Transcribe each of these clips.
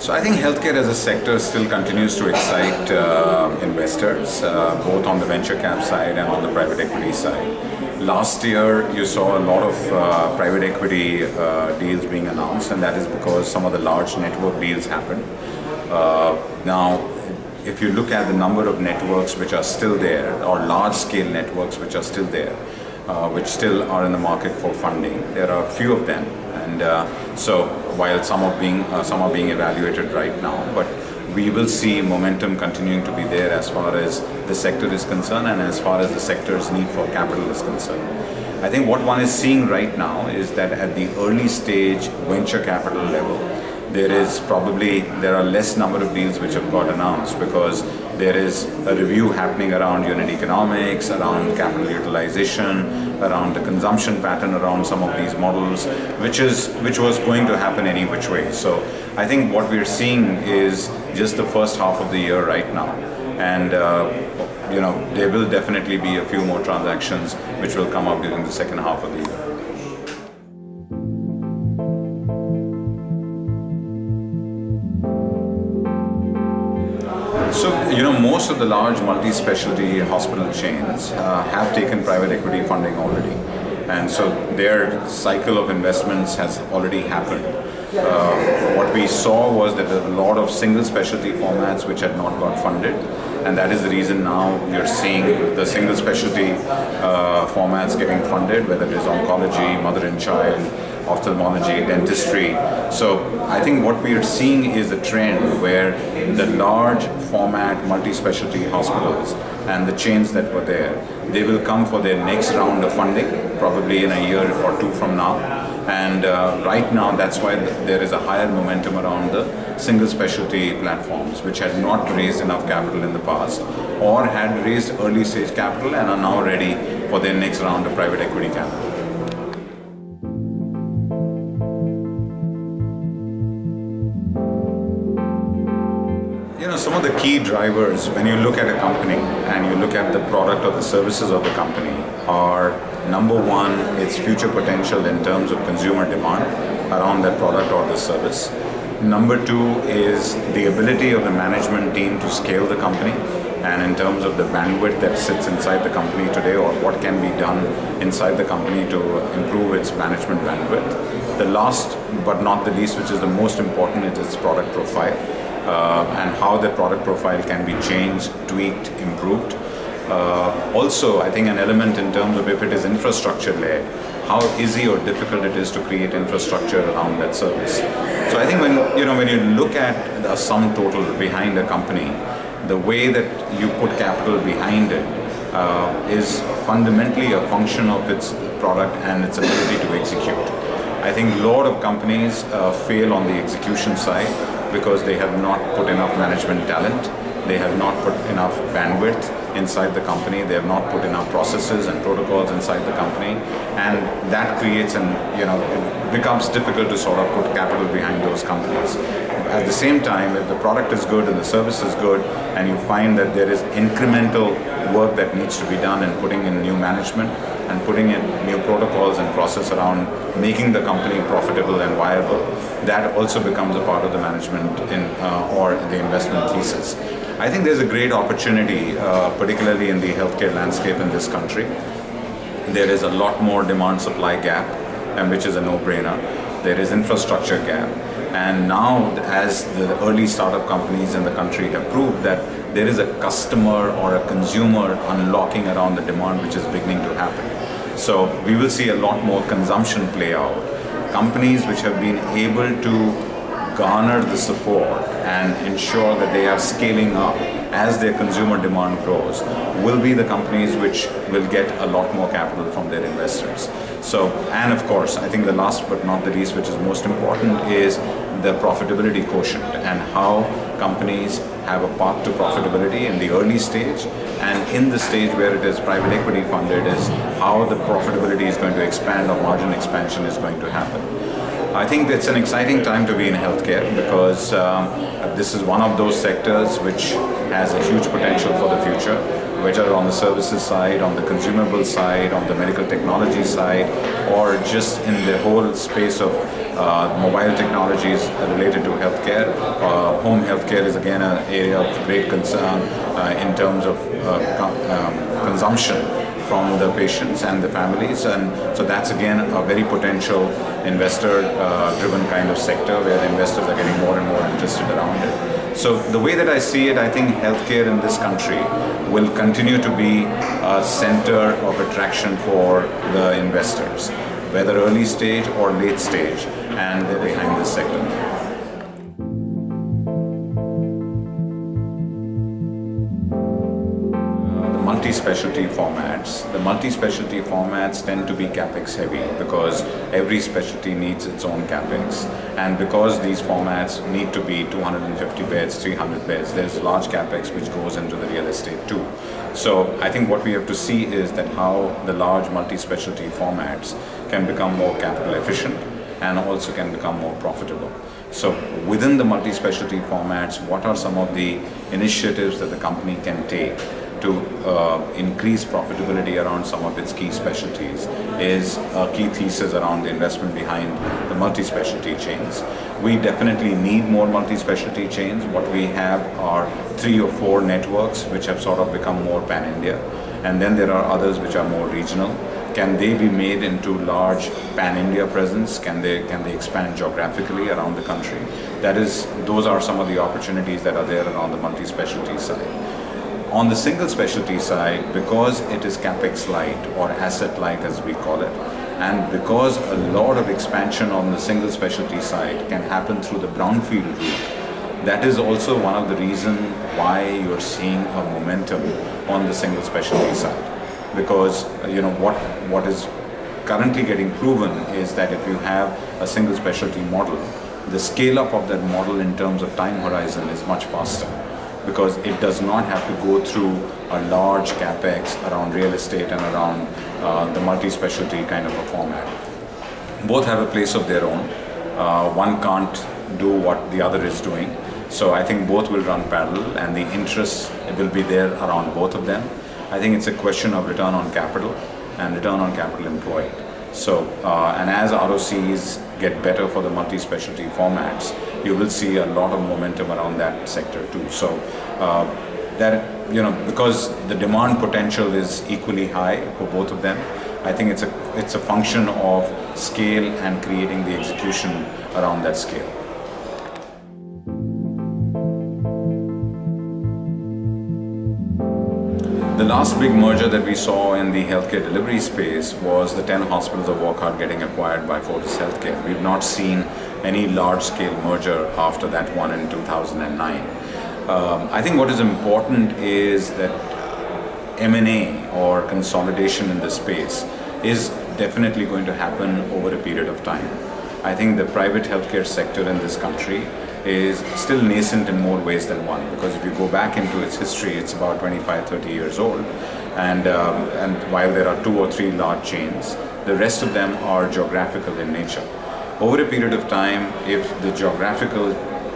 So I think healthcare as a sector still continues to excite investors, both on the venture cap side and on the private equity side. Last year, you saw a lot of private equity deals being announced, and that is because some of the large network deals happened. Now, if you look at the number of networks which are still there, or large-scale networks which are still there, which still are in the market for funding, there are a few of them. And so while some are being evaluated right now, but we will see momentum continuing to be there as far as the sector is concerned and as far as the sector's need for capital is concerned. I think what one is seeing right now is that at the early stage venture capital level, there are less number of deals which have got announced because there is a review happening around unit economics, around capital utilization, around the consumption pattern around some of these models, which was going to happen any which way. So I think what we're seeing is just the first half of the year right now, and there will definitely be a few more transactions which will come up during the second half of the year. So, most of the large multi-specialty hospital chains have taken private equity funding already. And so their cycle of investments has already happened. What we saw was that there are a lot of single specialty formats which had not got funded. And that is the reason now you're seeing the single specialty formats getting funded, whether it is oncology, mother and child, ophthalmology, dentistry. So I think what we are seeing is a trend where the large format multi-specialty hospitals and the chains that were there, they will come for their next round of funding, probably in a year or two from now. And right now, that's why there is a higher momentum around the single specialty platforms, which had not raised enough capital in the past, or had raised early stage capital and are now ready for their next round of private equity capital. Some of the key drivers when you look at a company and you look at the product or the services of the company are, number one, its future potential in terms of consumer demand around that product or the service. Number two is the ability of the management team to scale the company, and in terms of the bandwidth that sits inside the company today, or what can be done inside the company to improve its management bandwidth. The last but not the least, which is the most important, is its product profile. And how the product profile can be changed, tweaked, improved. Also, I think an element in terms of if it is infrastructure-led, how easy or difficult it is to create infrastructure around that service. So I think when you look at the sum total behind a company, the way that you put capital behind it is fundamentally a function of its product and its ability to execute. I think a lot of companies fail on the execution side because they have not put enough management talent, they have not put enough bandwidth inside the company, they have not put enough processes and protocols inside the company, and that creates it becomes difficult to sort of put capital behind those companies. At the same time, if the product is good and the service is good, and you find that there is incremental work that needs to be done in putting in new management and putting in new protocols and process around making the company profitable and viable, that also becomes a part of the management or the investment thesis. I think there's a great opportunity, particularly in the healthcare landscape in this country. There is a lot more demand-supply gap, and which is a no-brainer. There is infrastructure gap. And now, as the early startup companies in the country have proved that there is a customer or a consumer unlocking around the demand which is beginning to happen. So we will see a lot more consumption play out. Companies which have been able to garner the support and ensure that they are scaling up as their consumer demand grows will be the companies which will get a lot more capital from their investors. So, and of course, I think the last but not the least, which is most important, is the profitability quotient and how companies have a path to profitability in the early stage, and in the stage where it is private equity funded is how the profitability is going to expand or margin expansion is going to happen. I think it's an exciting time to be in healthcare because this is one of those sectors which has a huge potential for the future, whether on the services side, on the consumable side, on the medical technology side, or just in the whole space of Mobile technologies related to healthcare. Home healthcare is again an area of great concern in terms of consumption from the patients and the families, and so that's again a very potential investor driven kind of sector where the investors are getting more and more interested around it. So the way that I see it, I think healthcare in this country will continue to be a center of attraction for the investors, whether early stage or late stage, and they're behind this sector. Multi-specialty formats. The multi-specialty formats tend to be capex heavy because every specialty needs its own capex, and because these formats need to be 250 beds, 300 beds, there's large capex which goes into the real estate too. So I think what we have to see is that how the large multi-specialty formats can become more capital efficient and also can become more profitable. So within the multi-specialty formats, what are some of the initiatives that the company can take to increase profitability around some of its key specialties is a key thesis around the investment behind the multi-specialty chains. We definitely need more multi-specialty chains. What we have are 3 or 4 networks which have sort of become more pan-India, and then there are others which are more regional. Can they be made into large pan-India presence? Can they expand geographically around the country? Those are some of the opportunities that are there around the multi-specialty side. On the single specialty side, because it is capex light or asset light as we call it, and because a lot of expansion on the single specialty side can happen through the brownfield route, that is also one of the reasons why you're seeing a momentum on the single specialty side. Because what is currently getting proven is that if you have a single specialty model, the scale up of that model in terms of time horizon is much faster, because it does not have to go through a large capex around real estate and around the multi-specialty kind of a format. Both have a place of their own. One can't do what the other is doing. So I think both will run parallel, and the interest will be there around both of them. I think it's a question of return on capital and return on capital employed. So, and as ROCs get better for the multi-specialty formats, you will see a lot of momentum around that sector too. So, because the demand potential is equally high for both of them, I think it's a function of scale and creating the execution around that scale. The last big merger that we saw in the healthcare delivery space was the 10 hospitals of Wockhardt getting acquired by Fortis Healthcare. We've not seen any large-scale merger after that one in 2009. I think what is important is that M&A or consolidation in this space is definitely going to happen over a period of time. I think the private healthcare sector in this country is still nascent in more ways than one, because if you go back into its history, it's about 25-30 years old, and while there are 2 or 3 large chains, the rest of them are geographical in nature. Over a period of time, if the geographical,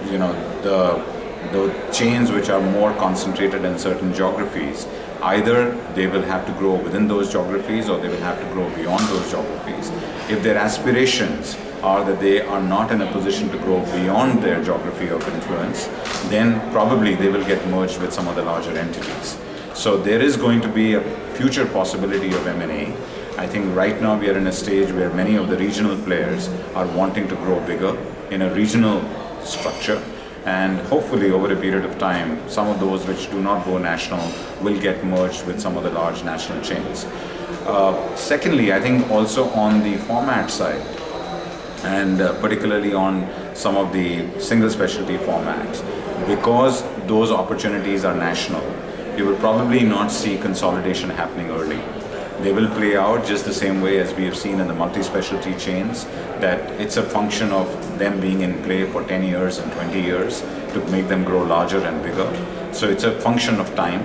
the chains which are more concentrated in certain geographies, either they will have to grow within those geographies or they will have to grow beyond those geographies. If their aspirations are that they are not in a position to grow beyond their geography of influence, then probably they will get merged with some of the larger entities. So there is going to be a future possibility of M&A. I think right now we are in a stage where many of the regional players are wanting to grow bigger in a regional structure, and hopefully over a period of time, some of those which do not go national will get merged with some of the large national chains. Secondly, I think also on the format side, and particularly on some of the single specialty formats, because those opportunities are national, you will probably not see consolidation happening early. They will play out just the same way as we have seen in the multi-specialty chains, that it's a function of them being in play for 10 years and 20 years to make them grow larger and bigger. So it's a function of time,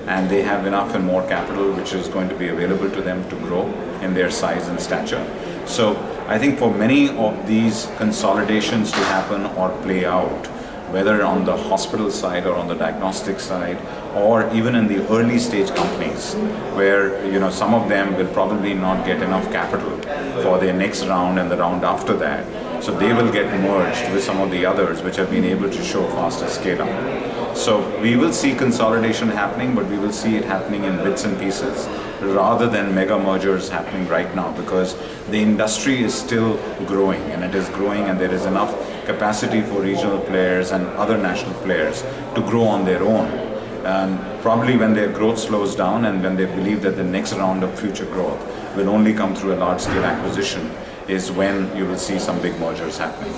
and they have enough and more capital which is going to be available to them to grow in their size and stature. So I think for many of these consolidations to happen or play out, whether on the hospital side or on the diagnostic side, or even in the early stage companies, where some of them will probably not get enough capital for their next round and the round after that. So they will get merged with some of the others which have been able to show faster scale up. So we will see consolidation happening, but we will see it happening in bits and pieces rather than mega mergers happening right now, because the industry is still growing, and it is growing, and there is enough capacity for regional players and other national players to grow on their own. And probably when their growth slows down and when they believe that the next round of future growth will only come through a large scale acquisition is when you will see some big mergers happening.